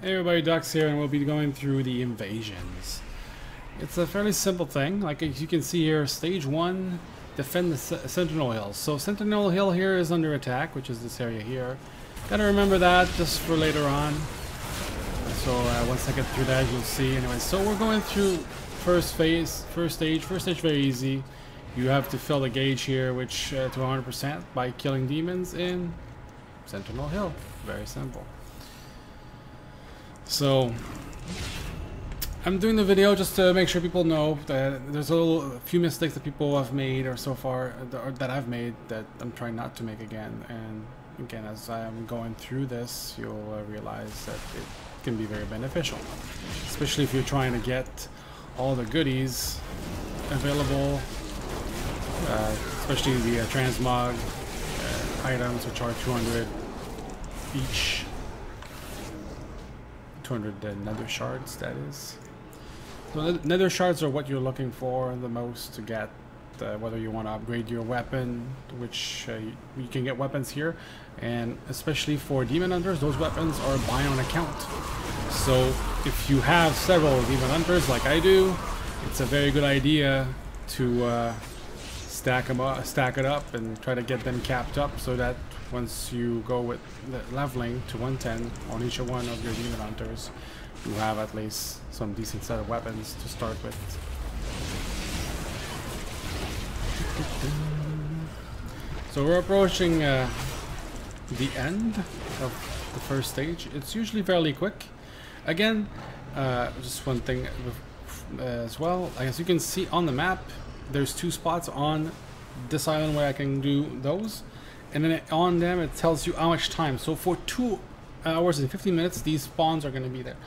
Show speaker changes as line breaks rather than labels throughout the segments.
Hey everybody, Dux here, and we'll be going through the invasions. It's a fairly simple thing. Like you can see here, stage 1, defend the Sentinel Hill. So Sentinel Hill here is under attack, which is this area here. Gotta remember that just for later on. So once I get through that, you'll see. Anyway, so we're going through first phase, first stage. First stage very easy. You have to fill the gauge here, which to 100% by killing demons in Sentinel Hill. Very simple. So I'm doing the video just to make sure people know that there's a few mistakes that people have made or so far, or that I've made, that I'm trying not to make again. And again, as I'm going through this, you'll realize that it can be very beneficial, especially if you're trying to get all the goodies available, especially the transmog items, which are 200 each. 200 nether shards, that is. So nether shards are what you're looking for the most to get, whether you want to upgrade your weapon, which you can get weapons here, and especially for demon hunters, those weapons are buy on account. So if you have several demon hunters like I do, it's a very good idea to stack it up and try to get them capped up, so that once you go with leveling to 110 on each one of your demon hunters, you have at least some decent set of weapons to start with. So we're approaching the end of the first stage. It's usually fairly quick. Again, just one thing as well, as you can see on the map, there's 2 spots on this island where I can do those, and then on them it tells you how much time. So for 2 hours and 15 minutes these spawns are going to be there,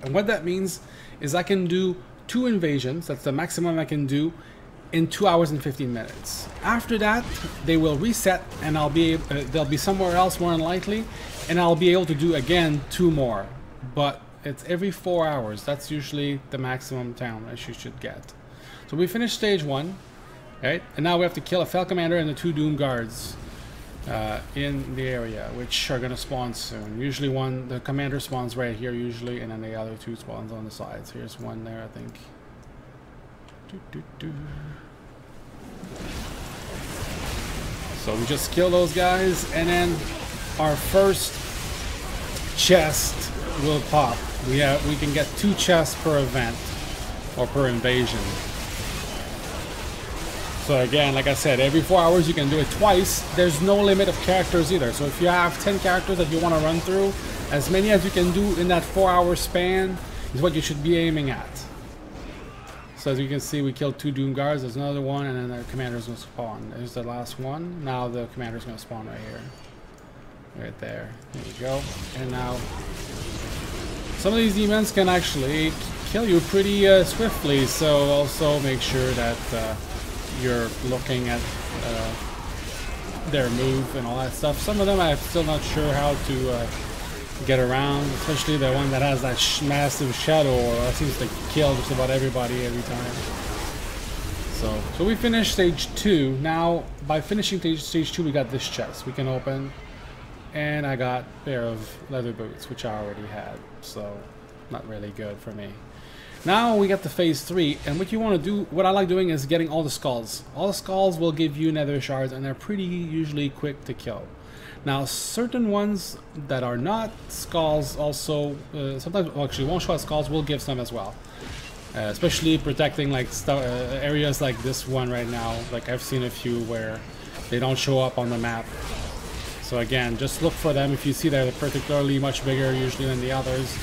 and what that means is I can do 2 invasions. That's the maximum I can do in 2 hours and 15 minutes. After that they will reset, and I'll be they'll be somewhere else more than likely, and I'll be able to do again 2 more, but it's every 4 hours. That's usually the maximum time that you should get. So we finished stage 1, right? And now we have to kill a Fel Commander and the 2 Doom Guards in the area, which are gonna spawn soon. Usually the commander spawns right here usually, and then the other 2 spawns on the sides. Here's one there, I think. So we just kill those guys, and then our first chest will pop. We can get 2 chests per event or per invasion. So again, like I said, every 4 hours you can do it twice. There's no limit of characters either. So if you have 10 characters that you want to run through, as many as you can do in that 4-hour span is what you should be aiming at. So as you can see, we killed 2 Doom Guards. There's another one, and then the commander's going to spawn. There's the last one. Now the commander's going to spawn right here. Right there. There you go. And now some of these demons can actually kill you pretty swiftly. So also make sure that you're looking at their move and all that stuff. Some of them I'm still not sure how to get around, especially the one that has that massive shadow aura. Seems to kill just about everybody every time. So we finished stage 2. Now by finishing stage 2 we got this chest we can open, and I got a pair of leather boots, which I already had, so not really good for me. Now we get to phase 3, and what you want to do, what I like doing, is getting all the skulls. All the skulls will give you nether shards, and they're pretty usually quick to kill. Now certain ones that are not skulls also, sometimes actually one-shot skulls will give some as well. Especially protecting like areas like this one right now. Like I've seen a few where they don't show up on the map. So again, just look for them. If you see they're particularly much bigger usually than the others,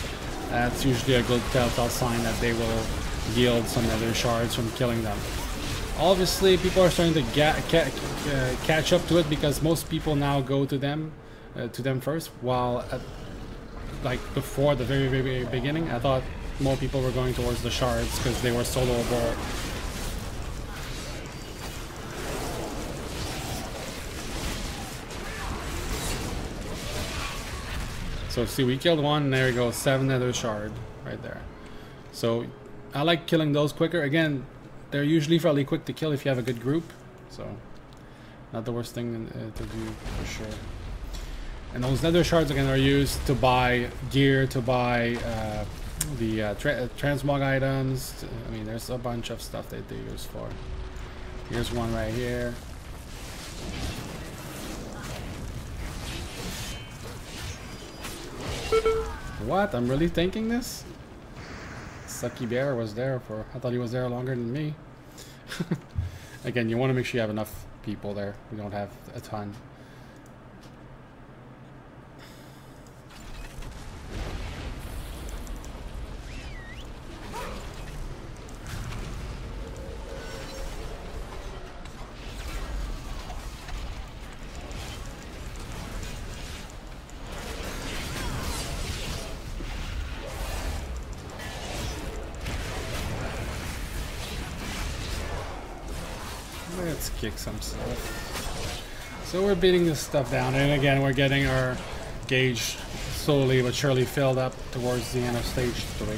that's usually a good telltale sign that they will yield some nether shards from killing them. Obviously, people are starting to catch up to it, because most people now go to them first. While like before the very beginning, I thought more people were going towards the shards because they were soloable. So see, we killed one, and there we go, 7 nether shard right there. So I like killing those quicker. Again, they're usually fairly quick to kill if you have a good group, so not the worst thing to do for sure. And those nether shards again are used to buy gear, to buy the transmog items. I mean, there's a bunch of stuff that they use for. Here's one right here. What? I'm really thinking this? Sucky Bear was there for... I thought he was there longer than me. Again, you want to make sure you have enough people there. We don't have a ton. Let's kick some stuff. So we're beating this stuff down, and again we're getting our gauge slowly but surely filled up towards the end of stage 3.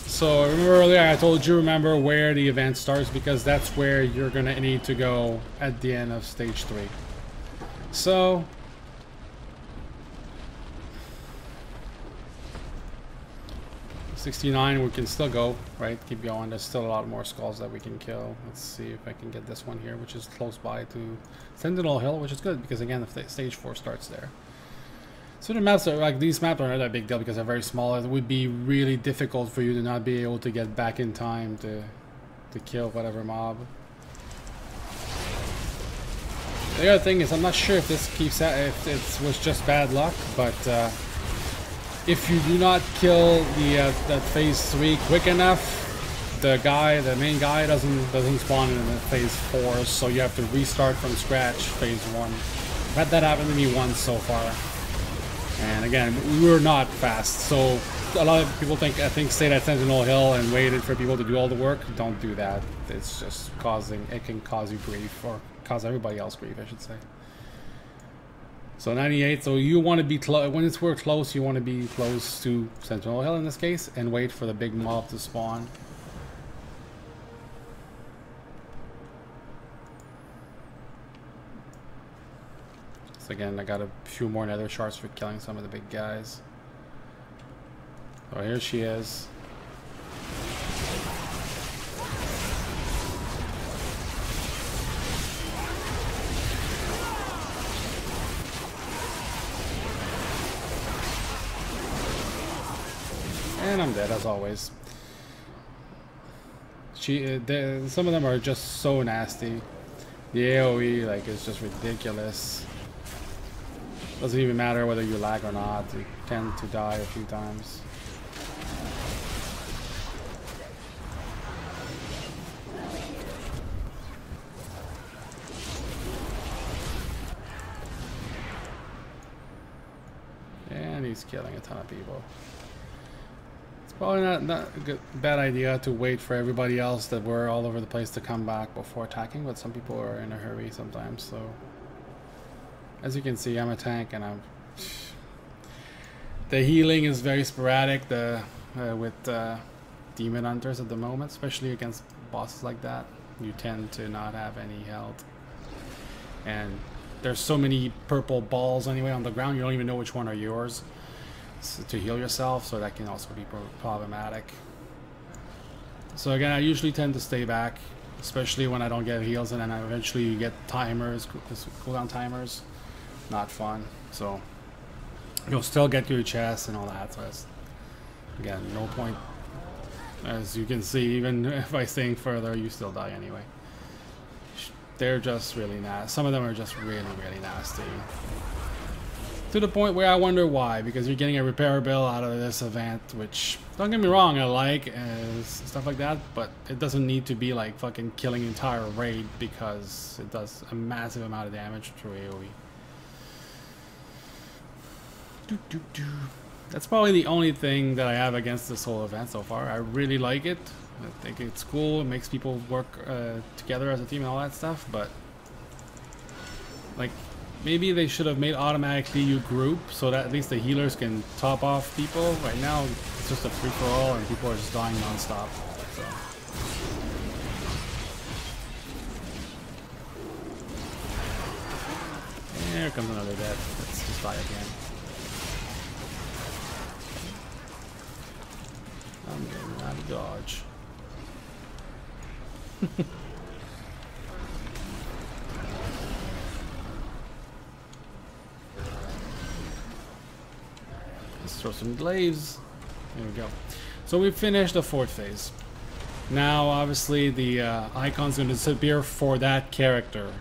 So remember earlier I told you, remember where the event starts, because that's where you're gonna need to go at the end of stage 3. So 69, we can still go, right? Keep going. There's still a lot more skulls that we can kill. Let's see if I can get this one here, which is close by to Sentinel Hill, which is good because again, the stage 4 starts there. So the maps are like, these maps are not that big deal because they're very small. It would be really difficult for you to not be able to get back in time to kill whatever mob. The other thing is, I'm not sure if this keeps if it was just bad luck, but if you do not kill the that phase 3 quick enough, the main guy doesn't spawn in phase 4, so you have to restart from scratch phase 1. I've had that happen to me once so far, and again, we were not fast. So a lot of people stayed at Sentinel Hill and waited for people to do all the work. Don't do that. It's just it can cause you grief, or cause everybody else grief, I should say. So 98, so you want to be close, when we're close, you want to be close to Sentinel Hill in this case, and wait for the big mob to spawn. So again, I got a few more nether shards for killing some of the big guys. Oh, here she is. And I'm dead as always. Some of them are just so nasty. The AoE is just ridiculous. Doesn't even matter whether you lag or not. You tend to die a few times. And he's killing a ton of people. Probably not a bad idea to wait for everybody else that were all over the place to come back before attacking, but some people are in a hurry sometimes. So as you can see, I'm a tank, and the healing is very sporadic with demon hunters at the moment, especially against bosses like that. You tend to not have any health, and there's so many purple balls anyway on the ground, you don't even know which one are yours to heal yourself, so that can also be problematic. So again, I usually tend to stay back, especially when I don't get heals, and then I eventually get timers, cooldown timers. Not fun. So you'll still get your chest and all that, so it's, again, no point. As you can see, even if I stay further, you still die anyway. They're just really nasty. Some of them are just really, really nasty. To the point where I wonder why, because you're getting a repair bill out of this event, which, don't get me wrong, I like stuff like that, but it doesn't need to be like fucking killing an entire raid, because it does a massive amount of damage through AoE. That's probably the only thing that I have against this whole event so far. I really like it. I think it's cool. It makes people work together as a team and all that stuff, but like, maybe they should have made automatically you group so that at least the healers can top off people. Right now, it's just a free-for-all and people are just dying non-stop. So. Here comes another death. Let's just die again. I'm getting out of dodge. Let's throw some glaives. There we go. So we finished the 4th phase. Now obviously the icon's going to disappear for that character.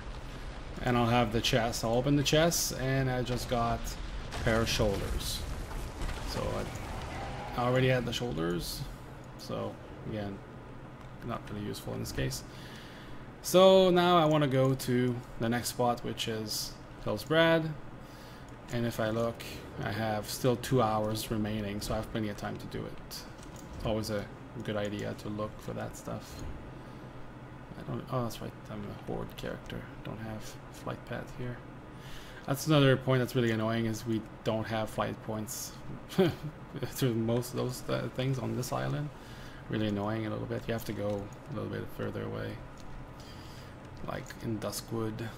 And I'll have the chest. I'll open the chest and I just got a pair of shoulders. So I already had the shoulders. So again, not really useful in this case. So now I want to go to the next spot, which is Phil's Brad. And if I look, I have still 2 hours remaining, so I have plenty of time to do it. It's always a good idea to look for that stuff. I don't. Oh, that's right. I'm a horde character. Don't have flight path here. That's another point that's really annoying, is we don't have flight points to most of those things on this island. Really annoying a little bit. You have to go a little bit further away, like in Duskwood.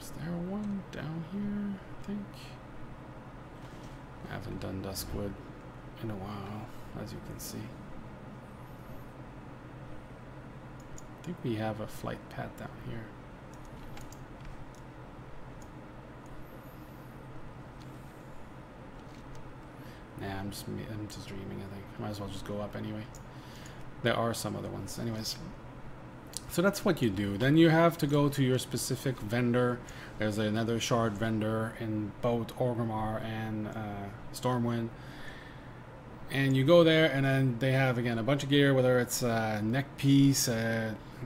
Is there one down here? I think. I haven't done Duskwood in a while, as you can see. I think we have a flight path down here. Nah, I'm just dreaming, I think. I might as well just go up anyway. There are some other ones. Anyways. So that's what you do. Then you have to go to your specific vendor. There's another shard vendor in both Orgrimmar and Stormwind. And you go there, and then they have, again, a bunch of gear, whether it's a neck piece,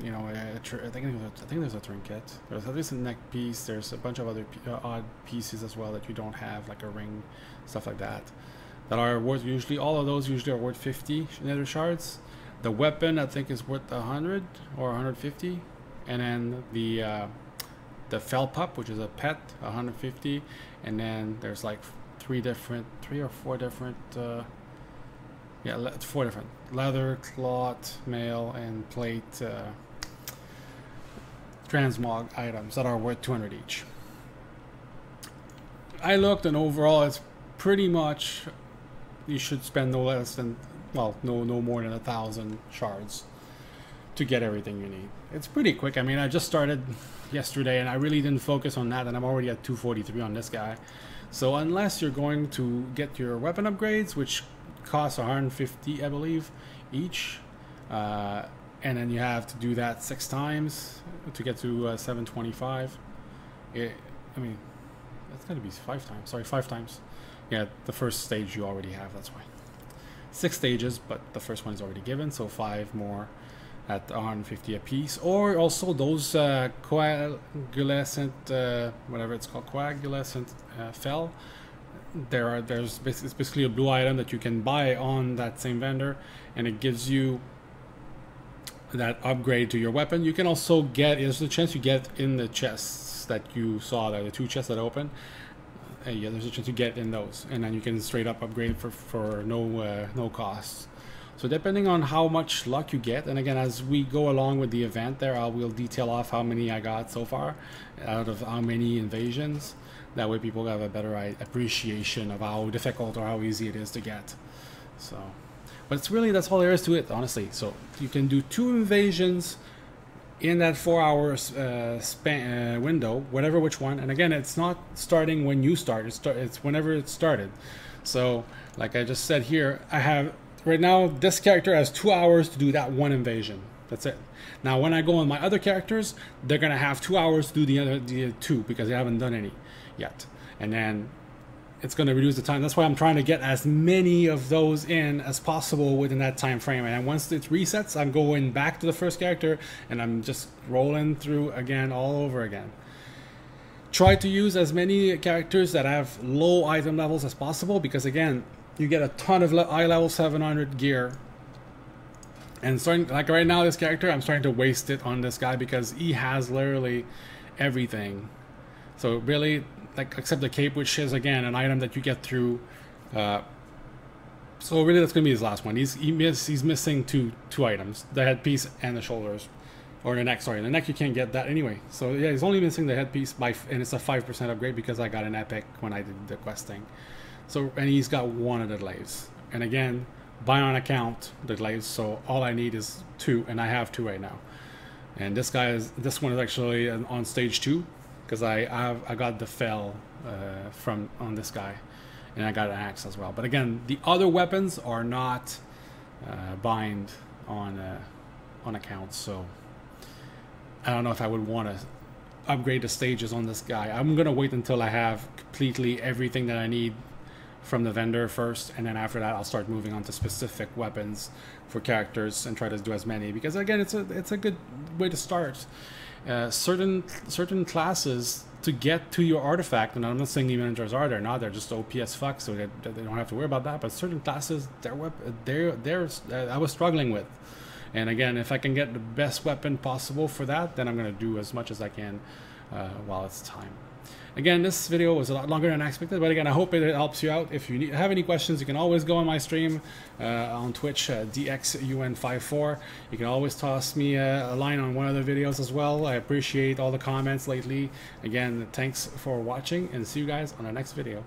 you know, I think there's a trinket. There's at least a neck piece. There's a bunch of other odd pieces as well that you don't have, like a ring, stuff like that. That are worth, usually, all of those usually are worth 50 nether shards. The weapon, I think, is worth 100 or 150. And then the fell pup, which is a pet, 150. And then there's like 3 or 4 different, yeah, 4 different. Leather, cloth, mail, and plate transmog items that are worth 200 each. I looked, and overall it's pretty much, you should spend no less than, well, no more than 1,000 shards to get everything you need. It's pretty quick. I mean, I just started yesterday and I really didn't focus on that, and I'm already at 243 on this guy. So unless you're going to get your weapon upgrades, which cost 150, I believe, each, and then you have to do that 6 times to get to 725. I mean, that's going to be 5 times. Sorry, 5 times. Yeah, the first stage you already have, that's why. 6 stages, but the first one is already given, so 5 more at 150 a piece. Or also those coagulescent, whatever it's called, coagulescent fell. It's basically a blue item that you can buy on that same vendor, and it gives you that upgrade to your weapon. You can also get, there's a chance you get in the chests that you saw, the 2 chests that open. Yeah, there's a chance to get in those, and then you can straight up upgrade for no cost. So depending on how much luck you get, and again, as we go along with the event there, I will detail off how many I got so far out of how many invasions. That way people have a better appreciation of how difficult or how easy it is to get. So, but it's really, that's all there is to it, honestly. So you can do 2 invasions in that 4 hours window, whatever which one. And again, it's not starting when you start, it's whenever it started. So like I just said here, I have right now, this character has 2 hours to do that 1 invasion. That's it. Now when I go on my other characters, they're gonna have 2 hours to do the 2 because they haven't done any yet. And then it's going to reduce the time. That's why I'm trying to get as many of those in as possible within that time frame. And once it resets, I'm going back to the first character and I'm just rolling through again, all over again. Try to use as many characters that have low item levels as possible, because again, you get a ton of eye level 700 gear. And starting, like right now, this character, I'm starting to waste it on this guy because he has literally everything. So really, like, except the cape, which is again an item that you get through. So really, that's gonna be his last one. He's missing two items: the headpiece and the shoulders. Or the neck, sorry. The neck you can't get that anyway. So yeah, he's only missing the headpiece and it's a 5% upgrade because I got an epic when I did the questing. So, and he's got one of the glaives. And again, buy on account the glaives, so all I need is 2, and I have 2 right now. And this one is actually on stage 2 because I got the fell on this guy, and I got an axe as well. But again, the other weapons are not bind on accounts, so I don't know if I would want to upgrade the stages on this guy. I'm gonna wait until I have completely everything that I need from the vendor first, and then after that I'll start moving on to specific weapons for characters and try to do as many, because again it's a good way to start. Certain classes to get to your artifact, and I'm not saying the managers are, they're not, they're just OP as fuck, so they don't have to worry about that, but certain classes I was struggling with. And again, if I can get the best weapon possible for that, then I'm going to do as much as I can while it's time. Again, this video was a lot longer than I expected, but again, I hope it helps you out. If you have any questions, you can always go on my stream on Twitch, DXUN54. You can always toss me a line on one of the videos as well. I appreciate all the comments lately. Again, thanks for watching, and see you guys on the next video.